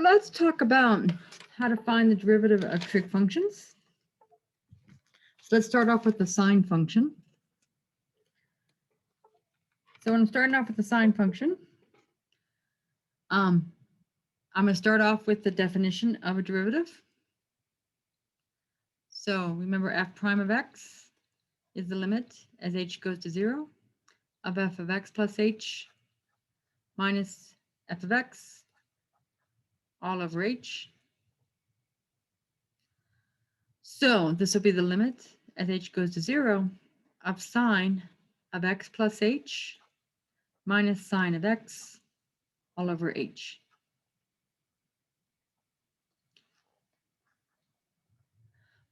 let's talk about how to find the derivative of trig functions. So let's start off with the sine function. So when I'm starting off with the sine function, I'm going to start off with the definition of a derivative. So remember, f prime of x is the limit as h goes to 0 of f of x plus h minus f of x all over h. So this will be the limit as h goes to 0 of sine of x plus h minus sine of x all over h.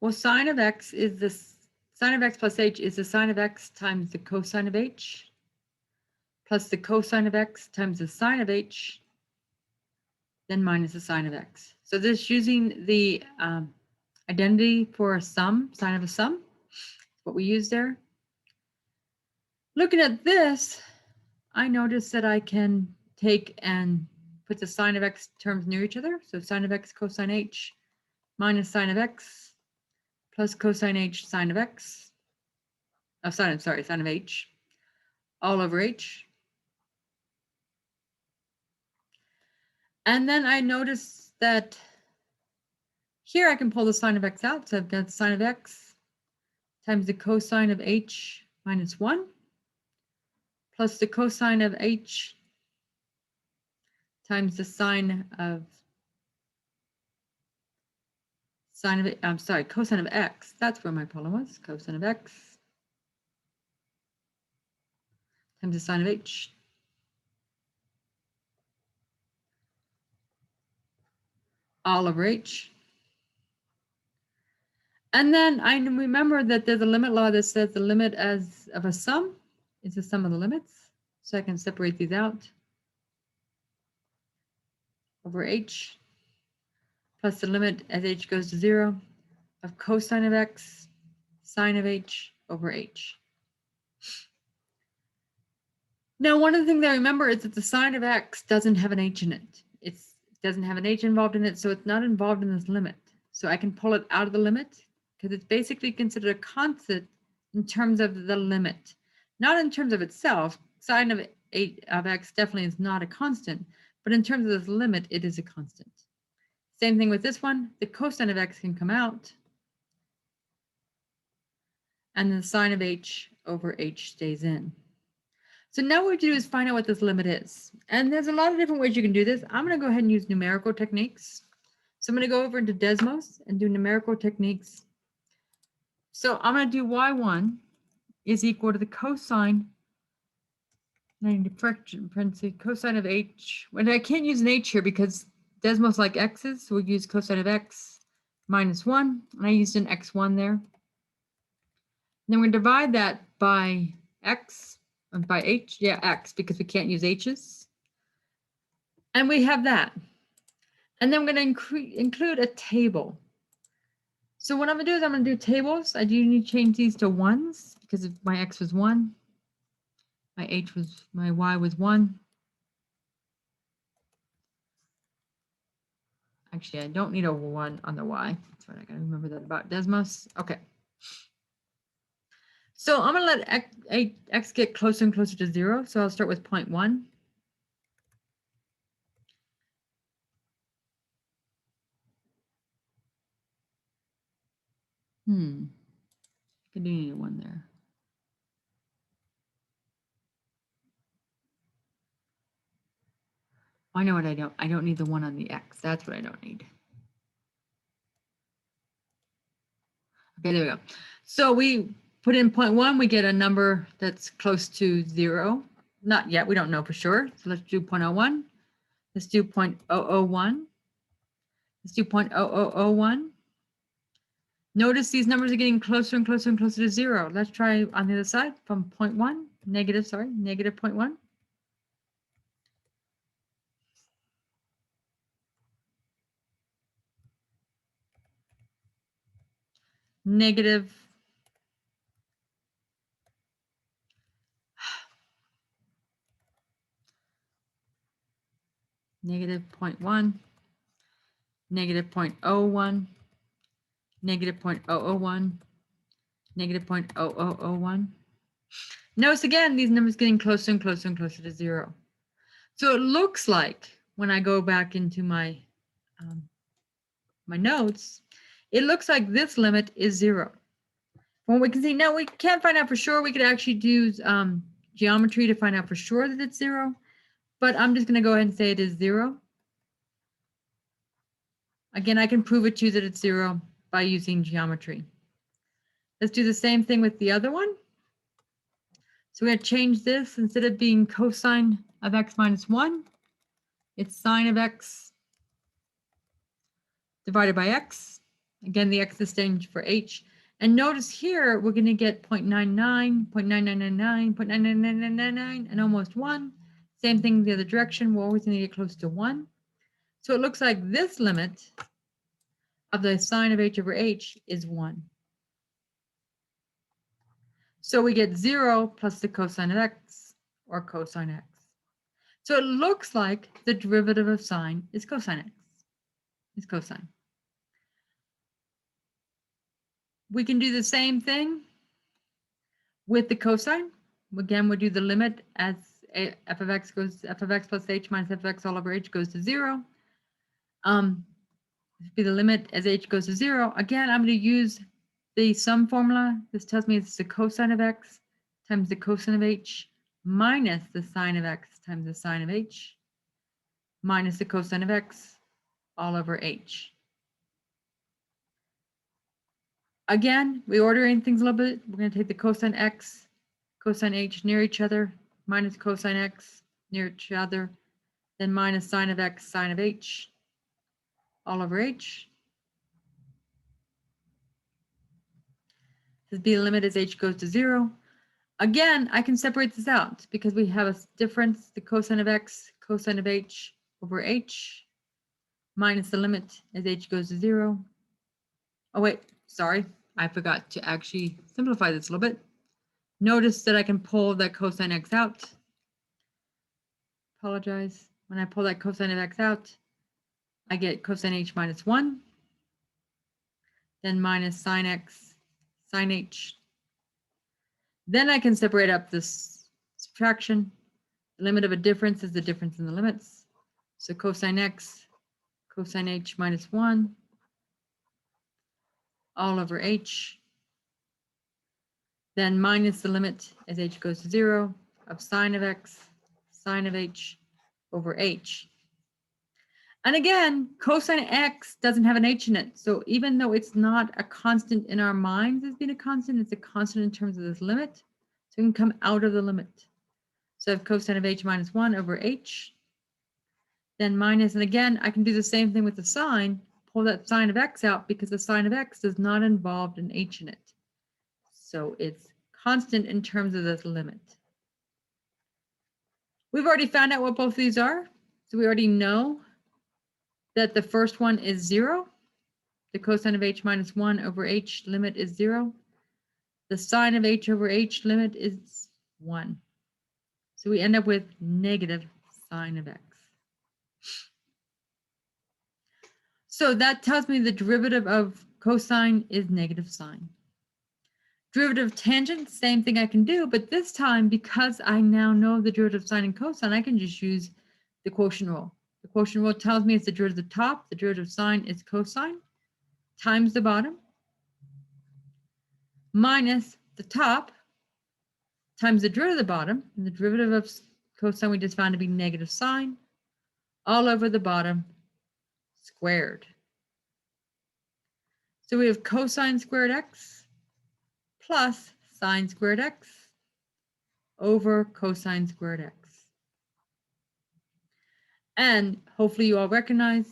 Well, sine of x is sine of x plus h is the sine of x times the cosine of h plus the cosine of x times the sine of h, then minus the sine of x. So this using the identity for a sum, sine of a sum, what we use there. Looking at this, I notice that I can take and put the sine of x terms near each other. So sine of x cosine h minus sine of x plus cosine h sine of x. Oh, sine of h all over h. And then I notice that here I can pull the sine of x out. So I've got sine of x times the cosine of h minus 1 plus the cosine of h times the sine of cosine of x. That's where my problem was. Cosine of x times the sine of h. All over h. And then I remember that there's a limit law that says the limit of a sum is the sum of the limits. So I can separate these out over h plus the limit as h goes to 0 of cosine of x sine of h over h. Now, one of the things I remember is that the sine of x doesn't have an h in it. It doesn't have an h involved in it, so it's not involved in this limit. So I can pull it out of the limit because it's basically considered a constant in terms of the limit, not in terms of itself. Sine of x definitely is not a constant, but in terms of this limit, it is a constant. Same thing with this one. The cosine of x can come out, and the sine of h over h stays in. So now what we do is find out what this limit is. And there's a lot of different ways you can do this. I'm going to go ahead and use numerical techniques. So I'm going to go over into Desmos and do numerical techniques. So I'm going to do y1 is equal to the cosine, I need to parenthesis, cosine of h. Well, I can't use an h here because Desmos like x's, so we'll use cosine of x minus 1. And I used an x1 there. Then we're going to divide that by x, by h, x, because we can't use h's. And we have that. And then we're going to include a table. So what I'm going to do is I'm going to do tables. I do need to change these to ones because if my x was 1, my y was 1. Actually, I don't need a 1 on the y. That's right, I got to remember that about Desmos. Okay. So I'm going to let x get closer and closer to 0. So I'll start with 0.1. I could do need a 1 there. I know what I don't. I don't need the 1 on the x. That's what I don't need. Okay, there we go. So we put in 0.1, we get a number that's close to 0. Not yet, we don't know for sure. So let's do 0.01. Let's do 0.001. Let's do 0.0001. Notice these numbers are getting closer and closer and closer to 0. Let's try on the other side from 0.1, negative 0.1. Negative negative 0.1. negative 0.01, negative 0.001, negative 0.0001. Notice again, these numbers getting closer and closer and closer to 0. So it looks like when I go back into my my notes, it looks like this limit is 0. Well, we can see now we can't find out for sure. We could actually do geometry to find out for sure that it's 0, but I'm just going to go ahead and say it is 0. Again, I can prove it to you that it's 0 by using geometry. Let's do the same thing with the other one. So we're going to change this. Instead of being cosine of x minus 1, it's sine of x divided by x. Again, the x is changed for h. And notice here, we're going to get 0.99, 0.9999, 0.99999, and almost 1. Same thing the other direction. We're always going to get close to 1. So it looks like this limit of the sine of h over h is 1. So we get 0 plus the cosine of x, or cosine x. So it looks like the derivative of sine is cosine x, is cosine. We can do the same thing with the cosine. Again, we'll do the limit as f of x plus h minus f of x all over h goes to 0. Be the limit as h goes to 0. Again, I'm going to use the sum formula. This tells me it's the cosine of x times the cosine of h minus the sine of x times the sine of h minus the cosine of x all over h. Again, we're ordering things a little bit. We're going to take the cosine x, cosine h near each other, minus cosine x near each other, then minus sine of x, sine of h all over h. This would be the limit as h goes to 0. Again, I can separate this out because we have a difference, the cosine of x, cosine of h over h, minus the limit as h goes to 0. Oh, wait, sorry. I forgot to actually simplify this a little bit. Notice that I can pull that cosine x out. Apologize. When I pull that cosine of x out, I get cosine h minus 1, then minus sine x, sine h. Then I can separate up this subtraction. The limit of a difference is the difference in the limits. So cosine x, cosine h minus 1, all over h. Then minus the limit as h goes to 0 of sine of x, sine of h over h. And again, cosine x doesn't have an h in it. So even though it's not a constant in our minds as being a constant, it's a constant in terms of this limit. So it can come out of the limit. So I have cosine of h minus 1 over h. Then minus, and again, I can do the same thing with the sine, pull that sine of x out because the sine of x does not involve an h in it. So it's constant in terms of this limit. We've already found out what both of these are. So we already know that the first one is 0. The cosine of h minus 1 over h limit is 0. The sine of h over h limit is 1. So we end up with negative sine of x. So that tells me the derivative of cosine is negative sine. Derivative of tangent, same thing I can do, but this time, because I now know the derivative of sine and cosine, I can just use the quotient rule. The quotient rule tells me it's the derivative of the top, the derivative of sine is cosine, times the bottom, minus the top, times the derivative of the bottom, and the derivative of cosine we just found to be negative sine, all over the bottom, squared. So we have cosine squared x plus sine squared x over cosine squared x. And hopefully you all recognize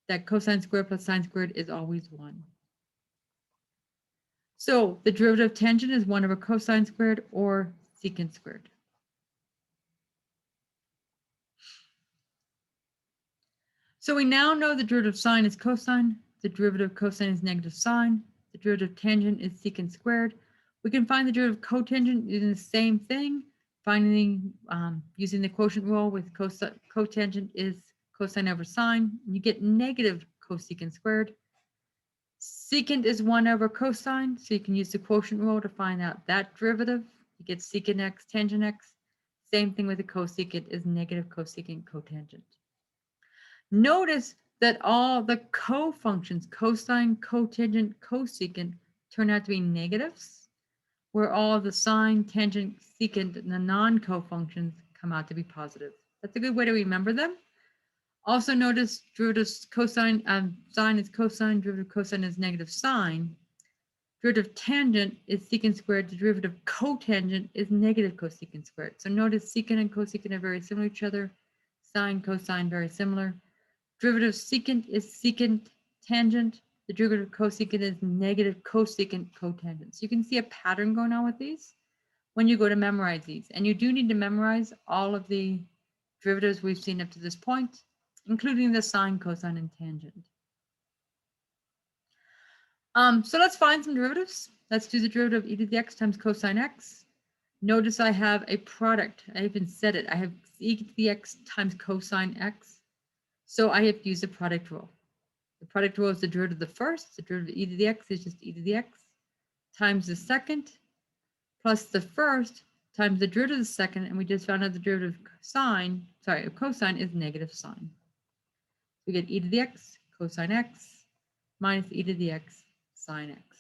that cosine squared plus sine squared is always 1. So the derivative of tangent is 1 over cosine squared or secant squared. So we now know the derivative of sine is cosine, the derivative of cosine is negative sine, the derivative of tangent is secant squared. We can find the derivative of cotangent using the same thing, finding using the quotient rule with cotangent is cosine over sine. You get negative cosecant squared. Secant is 1 over cosine, so you can use the quotient rule to find out that derivative. You get secant x, tangent x. Same thing with the cosecant is negative cosecant cotangent. Notice that all the co-functions, cosine, cotangent, cosecant, turn out to be negatives, where all the sine, tangent, secant, and the non-co-functions come out to be positive. That's a good way to remember them. Also notice derivative cosine, sine is cosine, derivative cosine is negative sine. Derivative tangent is secant squared, the derivative cotangent is negative cosecant squared. So notice secant and cosecant are very similar to each other. Sine, cosine, very similar. Derivative secant is secant tangent. The derivative cosecant is negative cosecant cotangent. So you can see a pattern going on with these when you go to memorize these. And you do need to memorize all of the derivatives we've seen up to this point, including the sine, cosine, and tangent. So let's find some derivatives. Let's do the derivative of e to the x times cosine x. Notice I have a product. I even said it. I have e to the x times cosine x. So I have to use the product rule. The product rule is the derivative of the first. The derivative of e to the x is just e to the x times the second plus the first times the derivative of the second. And we just found out the derivative of cosine is negative sine. We get e to the x cosine x minus e to the x sine x.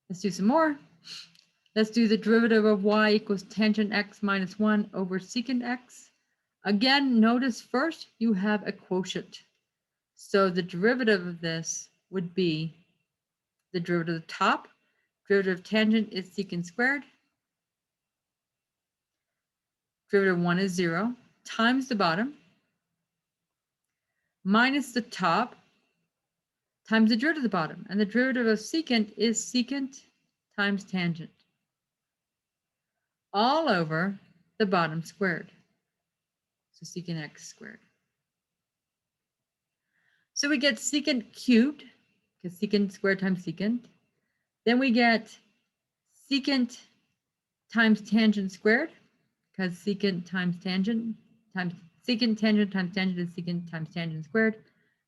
Let's do some more. Let's do the derivative of y equals tangent x minus 1 over secant x. Again, notice first you have a quotient. So the derivative of this would be the derivative of the top. Derivative of tangent is secant squared. Derivative of 1 is 0 times the bottom minus the top times the derivative of the bottom. And the derivative of secant is secant times tangent all over the bottom squared. So secant x squared. So we get secant cubed, because secant squared times secant. Then we get secant times tangent squared, because secant times tangent times secant tangent times tangent is secant times tangent squared.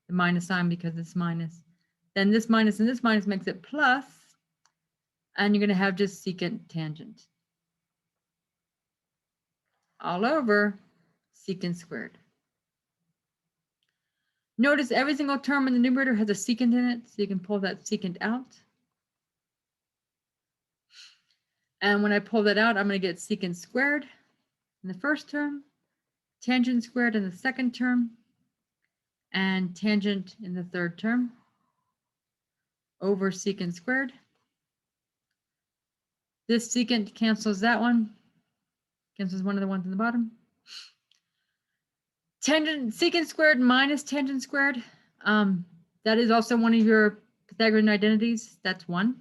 The minus sign because it's minus. Then this minus and this minus makes it plus, and you're going to have just secant tangent all over secant squared. Notice every single term in the numerator has a secant in it, so you can pull that secant out. And when I pull that out, I'm going to get secant squared in the first term, tangent squared in the second term, and tangent in the third term over secant squared. This secant cancels that one, cancels one of the ones in the bottom. Tangent secant squared minus tangent squared. That is also one of your Pythagorean identities. That's 1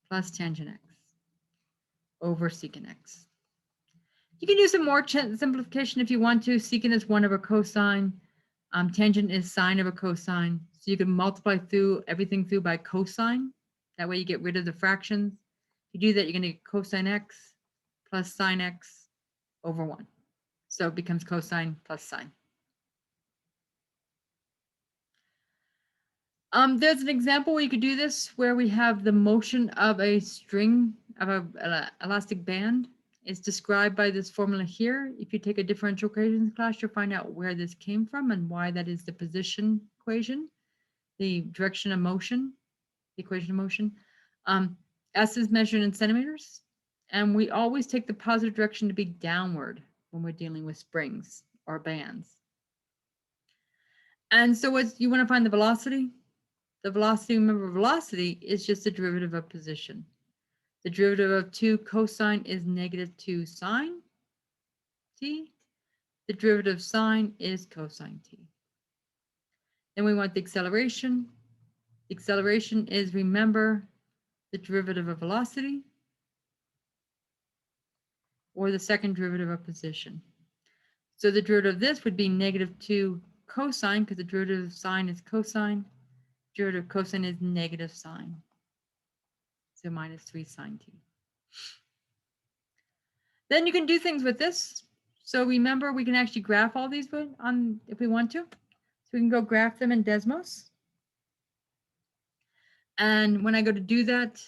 plus tangent x over secant x. You can do some more simplification if you want to. Secant is 1 over cosine. Tangent is sine over cosine. So you can multiply through everything through by cosine. That way you get rid of the fractions. If you do that, you're going to get cosine x plus sine x over 1. So it becomes cosine plus sine. There's an example where you could do this where we have the motion of a string of an elastic band. It's described by this formula here. If you take a differential equations class, you'll find out where this came from and why that is the position equation, the direction of motion, the equation of motion. S is measured in centimeters, and we always take the positive direction to be downward when we're dealing with springs or bands. And so what you want to find the velocity? The velocity, remember velocity is just the derivative of position. The derivative of 2 cosine is negative 2 sine t. The derivative of sine is cosine t. Then we want the acceleration. The acceleration is, remember, the derivative of velocity or the second derivative of position. So the derivative of this would be negative 2 cosine, because the derivative of sine is cosine. Derivative of cosine is negative sine. So minus 3 sine t. Then you can do things with this. So remember, we can actually graph all these if we want to. we can go graph them in Desmos. And when I go to do that,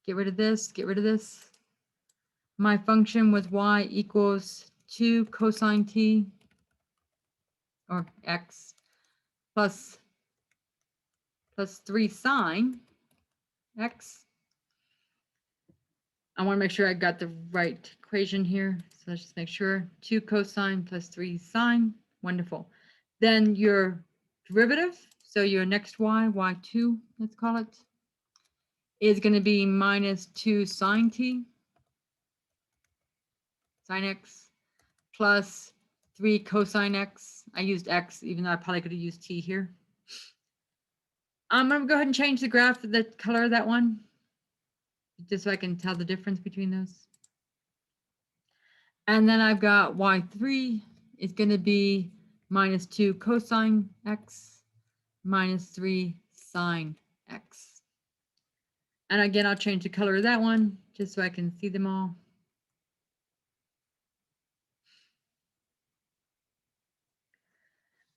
get rid of this, get rid of this. My function was y equals 2 cosine t, or x, plus 3 sine x. I want to make sure I got the right equation here. So let's just make sure 2 cosine plus 3 sine. Wonderful. Then your derivative, so your next y, y2, let's call it, is going to be minus 2 sine t, sine x, plus 3 cosine x. I used x, even though I probably could have used t here. I'm going to go ahead and change the graph, the color of that one, just so I can tell the difference between those. And then I've got y3 is going to be minus 2 cosine x minus 3 sine x. And again, I'll change the color of that one just so I can see them all.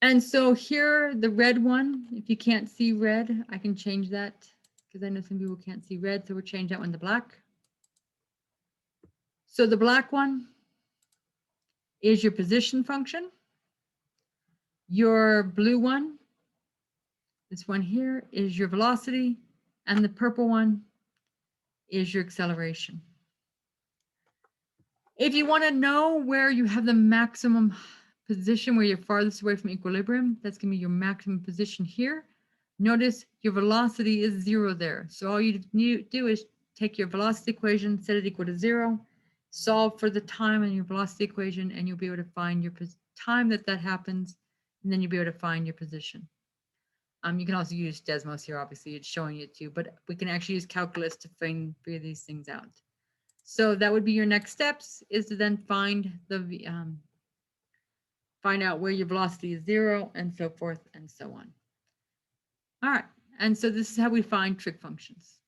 And so here, the red one, if you can't see red, I can change that because I know some people can't see red. So we'll change that one to black. So the black one is your position function. Your blue one, this one here, is your velocity. And the purple one is your acceleration. If you want to know where you have the maximum position, where you're farthest away from equilibrium, that's going to be your maximum position here. Notice your velocity is 0 there. So all you need to do is take your velocity equation, set it equal to 0, solve for the time in your velocity equation, and you'll be able to find your time that happens, and then you'll be able to find your position. You can also use Desmos here, obviously, it's showing it too, but we can actually use calculus to figure these things out. So that would be your next steps, is to then find out where your velocity is 0 and so forth and so on. All right, and so this is how we find trig functions.